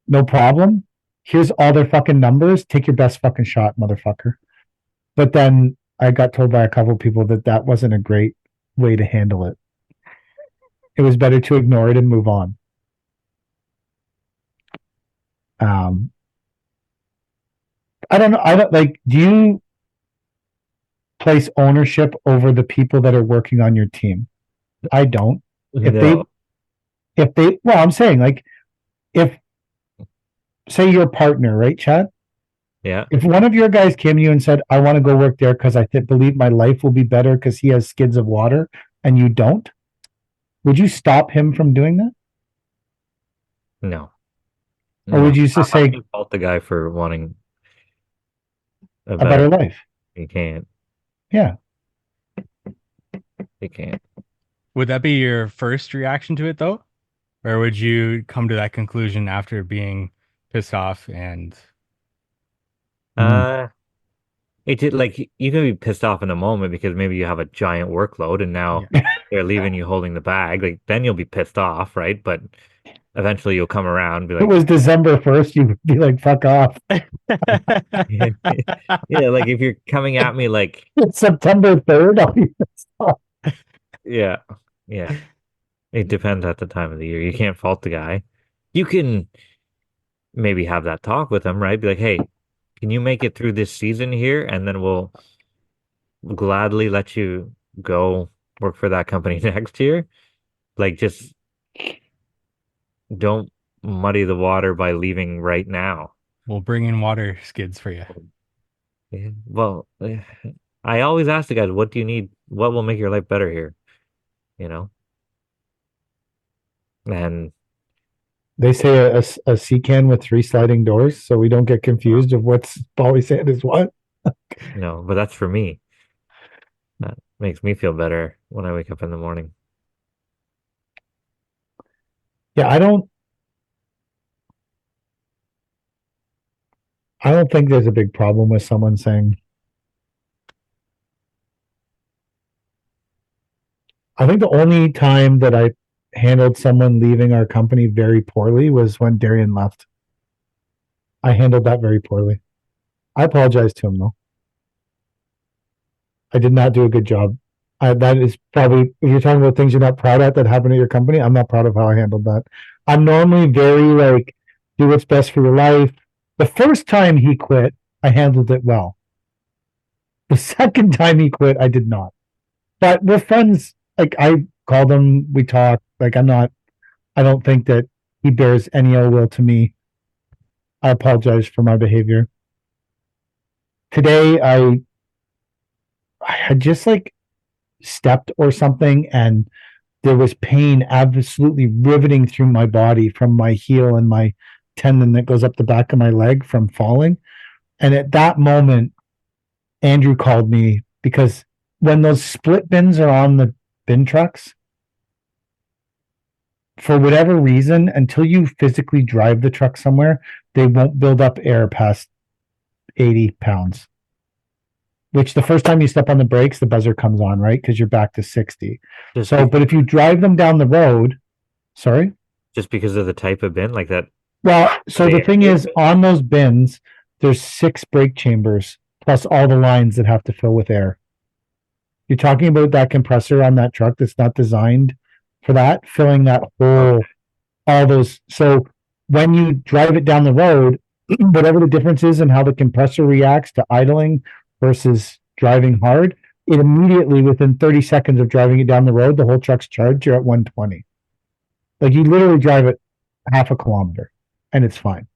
No problem. here's all their fucking numbers. Take your best fucking shot, motherfucker. But then I got told by a couple of people that that wasn't a great way to handle it. It was better to ignore it and move on. I don't know. I don't like, do you place ownership over the people that are working on your team? I don't. If No. well, I'm saying like, if say your partner, right, Chad? Yeah. If one of your guys came to you and said, I want to go work there because I believe my life will be better because he has skids of water, and you don't, would you stop him from doing that? No. Or would you just say fault the guy for wanting a better life? You can't. Yeah. You can't. Would that be your first reaction to it though? Or would you come to that conclusion after being pissed off and It did, like, you can be pissed off in a moment because maybe you have a giant workload and now they're leaving you holding the bag. Like, then you'll be pissed off, right? But eventually you'll come around and be If it like, was December 1st, you would be like, fuck off. yeah, like if you're coming at me like, It's September 3rd, I'll be pissed off. yeah, yeah. It depends at the time of the year. You can't fault the guy. You can maybe have that talk with him, right? Be like, hey, can you make it through this season here? And then we'll gladly let you go work for that company next year. Like, just don't muddy the water by leaving right now. we'll bring in water skids for you? Yeah. Well, I always ask the guys, what do you need? What will make your life better here? You know? And They say a sea can with 3 sliding doors, so we don't get confused of what's polysand is what. but that's for me. That makes me feel better when I wake up in the morning. Yeah, I don't think there's a big problem with someone saying, I think the only time that I handled someone leaving our company very poorly was when Darian left. I handled that very poorly. I apologize to him though. I did not do a good job. That is probably, if you're talking about things you're not proud at that happened at your company, I'm not proud of how I handled that. I'm normally very like, do what's best for your life. The first time he quit, I handled it well. The second time he quit, I did not. But we're friends. Like, I called him, we talked. Like, I don't think that he bears any ill will to me. I apologize for my behavior. Today, I had just like stepped or something, and there was pain absolutely riveting through my body from my heel and my tendon that goes up the back of my leg from falling. And at that moment, Andrew called me because when those split bins are on the bin trucks, for whatever reason, until you physically drive the truck somewhere, they won't build up air past 80 pounds. Which the first time you step on the brakes, the buzzer comes on, right? Because you're back to 60. But if you drive them down the road, sorry? Just because of the type of bin like that. Well, so the thing is, on those bins, there's 6 brake chambers, plus all the lines that have to fill with air. You're talking about that compressor on that truck that's not designed for that, filling that whole, all those. So when you drive it down the road, whatever the difference is in how the compressor reacts to idling versus driving hard, it immediately, within 30 seconds of driving it down the road, the whole truck's charged, you're at 120. Like, you literally drive it half a kilometer and it's fine.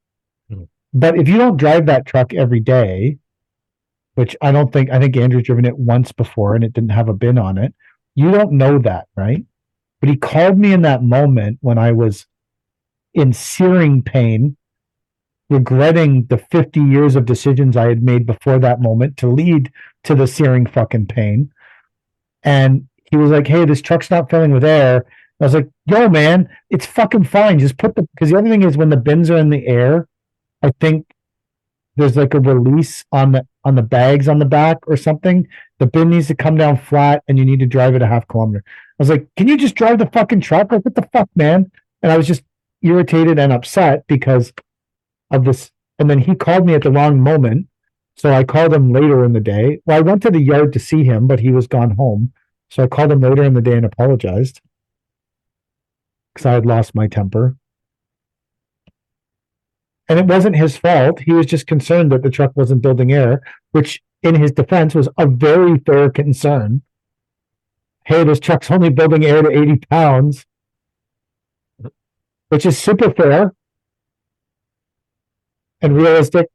But if you don't drive that truck every day, which I think Andrew's driven it once before and it didn't have a bin on it, you don't know that, right? But he called me in that moment when I was in searing pain, regretting the 50 years of decisions I had made before that moment to lead to the searing fucking pain. And he was like, hey, this truck's not filling with air. I was like, yo, man, it's fucking fine. Just because the other thing is, when the bins are in the air, I think there's like a release on the bags on the back or something. The bin needs to come down flat and you need to drive it a half kilometer. I was like, can you just drive the fucking truck? Like, what the fuck, man? And I was just irritated and upset because of this. And then he called me at the wrong moment. So I called him later in the day. Well, I went to the yard to see him, but he was gone home. So I called him later in the day and apologized because I had lost my temper. And it wasn't his fault. He was just concerned that the truck wasn't building air, which in his defense was a very fair concern. Hey, this truck's only building air to 80 pounds, which is super fair and realistic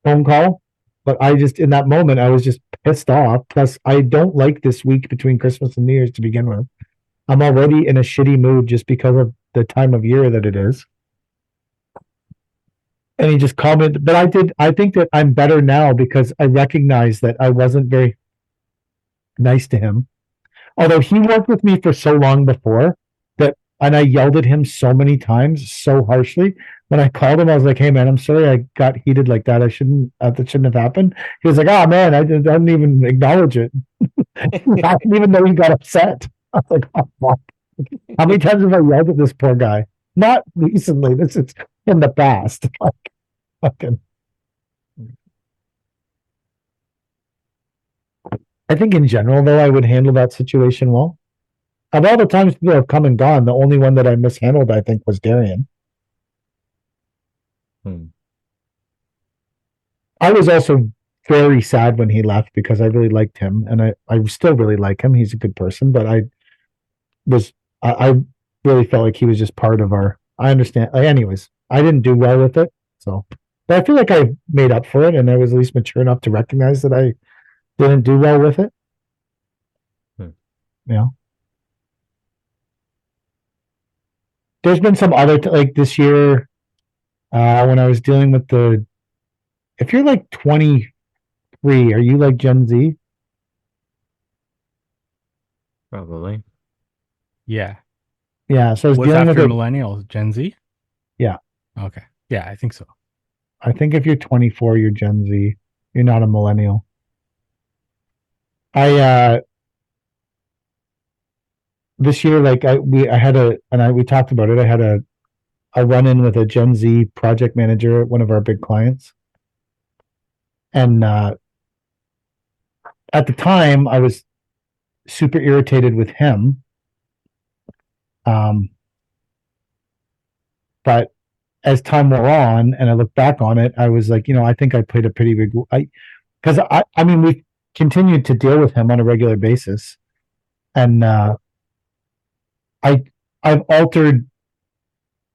phone call. But I just, in that moment, I was just pissed off. Plus, I don't like this week between Christmas and New Year's to begin with. I'm already in a shitty mood just because of the time of year that it is. And he just called me, but I think that I'm better now because I recognize that I wasn't very nice to him. Although he worked with me for so long before that, and I yelled at him so many times, so harshly. When I called him, I was like, "Hey man, I'm sorry I got heated like that. That shouldn't have happened." He was like, "Oh man, I didn't even acknowledge it. I didn't even know he got upset." I was like, "Oh fuck. How many times have I yelled at this poor guy? Not recently. This is in the past." Like, fucking. I think in general, though, I would handle that situation well. Of all the times people have come and gone, the only one that I mishandled, I think, was Darian. I was also very sad when he left because I really liked him, and I still really like him. He's a good person, but I really felt like he was just part of our. I understand. Anyways, I didn't do well with it, so. But I feel like I made up for it, and I was at least mature enough to recognize that I didn't do well with it. Yeah. There's been some other like this year when I was dealing with if you're like 23, are you like Gen Z? Probably. Yeah. Yeah. So I was What's dealing with after millennials? Gen Z? Yeah. Okay. Yeah, I think so. I think if you're 24, you're Gen Z. You're not a millennial. This year, like we talked about it. I had a run in with a Gen Z project manager at one of our big clients, and at the time, I was super irritated with him. But as time wore on, and I look back on it, I was like, I think I played a pretty big. Because I mean, we continued to deal with him on a regular basis, and I've altered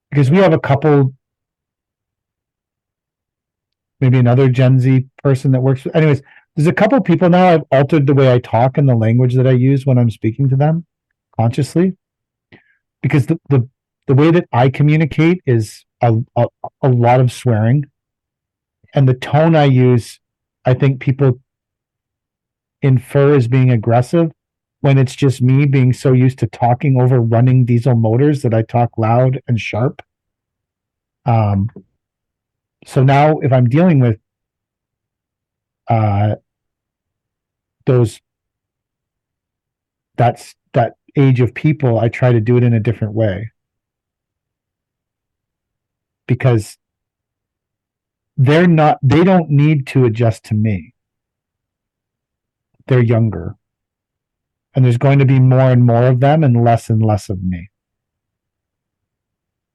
because we have a couple, maybe another Gen Z person that works. Anyways, there's a couple people now. I've altered the way I talk and the language that I use when I'm speaking to them consciously, because the way that I communicate is a lot of swearing, and the tone I use, I think people infer as being aggressive when it's just me being so used to talking over running diesel motors that I talk loud and sharp. So now if I'm dealing with that age of people, I try to do it in a different way, because they don't need to adjust to me. They're younger. And there's going to be more and more of them and less of me.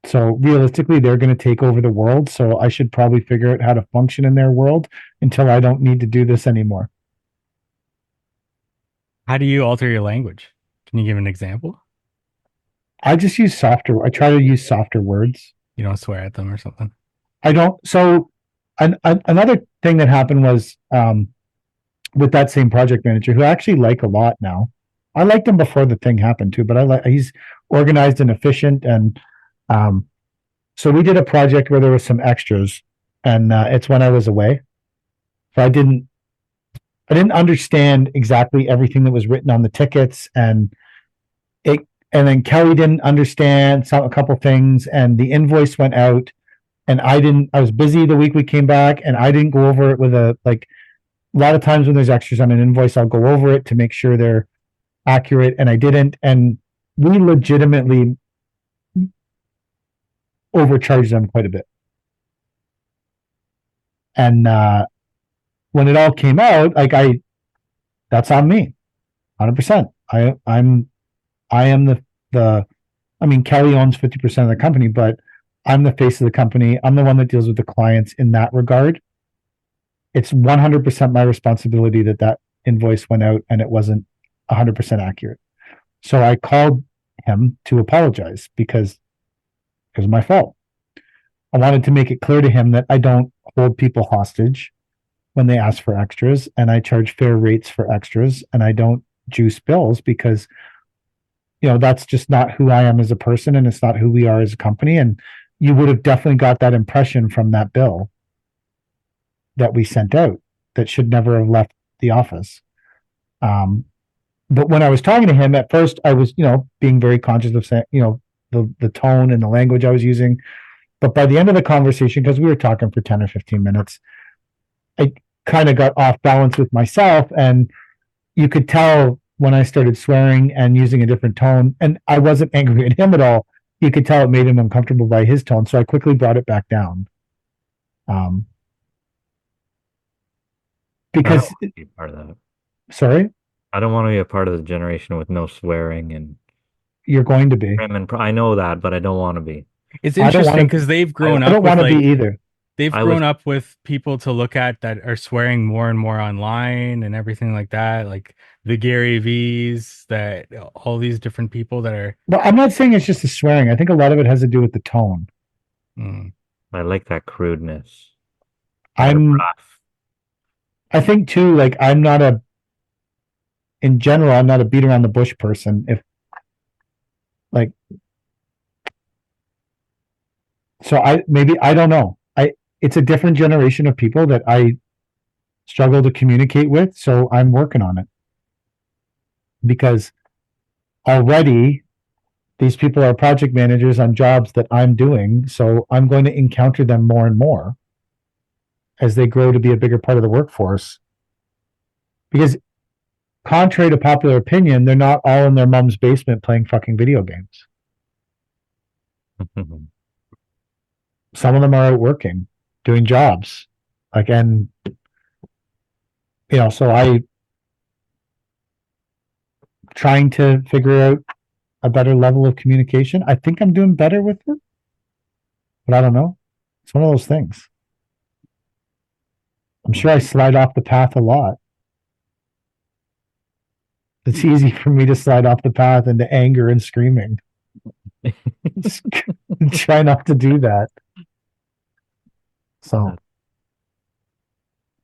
So realistically, they're going to take over the world. So I should probably figure out how to function in their world until I don't need to do this anymore. How do you alter your language? Can you give an example? I just use I try to use softer words. You don't swear at them or something? I don't. So another thing that happened was with that same project manager, who I actually like a lot now. I liked him before the thing happened too, but he's organized and efficient. And so we did a project where there was some extras, and it's when I was away. So I didn't understand exactly everything that was written on the tickets, and then Kelly didn't understand a couple things, and the invoice went out, and I was busy the week we came back, and I didn't go over it with a lot of times when there's extras on an invoice, I'll go over it to make sure they're accurate, and I didn't, and we legitimately overcharged them quite a bit. And when it all came out, like that's on me, 100%. I am the. I mean, Kelly owns 50% of the company, but I'm the face of the company. I'm the one that deals with the clients in that regard. It's 100% my responsibility that invoice went out and it wasn't 100% accurate. So I called him to apologize because it was my fault. I wanted to make it clear to him that I don't hold people hostage when they ask for extras, and I charge fair rates for extras, and I don't juice bills because that's just not who I am as a person, and it's not who we are as a company. And you would have definitely got that impression from that bill that we sent out that should never have left the office. But when I was talking to him at first, I was, being very conscious of saying, the tone and the language I was using. But by the end of the conversation, because we were talking for 10 or 15 minutes, I kind of got off balance with myself. And you could tell when I started swearing and using a different tone, and I wasn't angry at him at all. You could tell it made him uncomfortable by his tone. So I quickly brought it back down. Because I don't want to be part of that. Sorry, I don't want to be a part of the generation with no swearing and you're going to be. I know that, but I don't want to be. It's I don't interesting wanna- because they've grown I up don't with want to like be either. they've I grown was- up with people to look at that are swearing more and more online and everything like that, like the Gary V's, that all these different people that are. But I'm not saying it's just the swearing. I think a lot of it has to do with the tone. I like that crudeness. I think too, like in general, I'm not a beat around the bush person. If like, so I don't know. It's a different generation of people that I struggle to communicate with. So I'm working on it because already these people are project managers on jobs that I'm doing. So I'm going to encounter them more and more as they grow to be a bigger part of the workforce. Because contrary to popular opinion, they're not all in their mom's basement playing fucking video games. Some of them are out working, doing jobs. So I trying to figure out a better level of communication. I think I'm doing better with it, but I don't know. It's one of those things. I'm sure I slide off the path a lot. It's easy for me to slide off the path into anger and screaming. Just try not to do that. So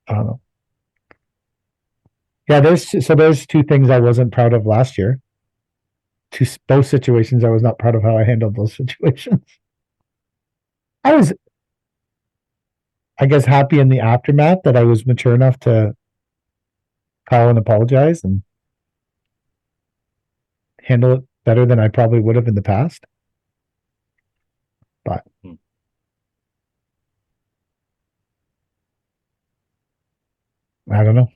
I don't know. Yeah, there's two things I wasn't proud of last year. Both situations I was not proud of how I handled those situations. I was, I guess, happy in the aftermath that I was mature enough to call and apologize and handle it better than I probably would have in the past. But I don't know.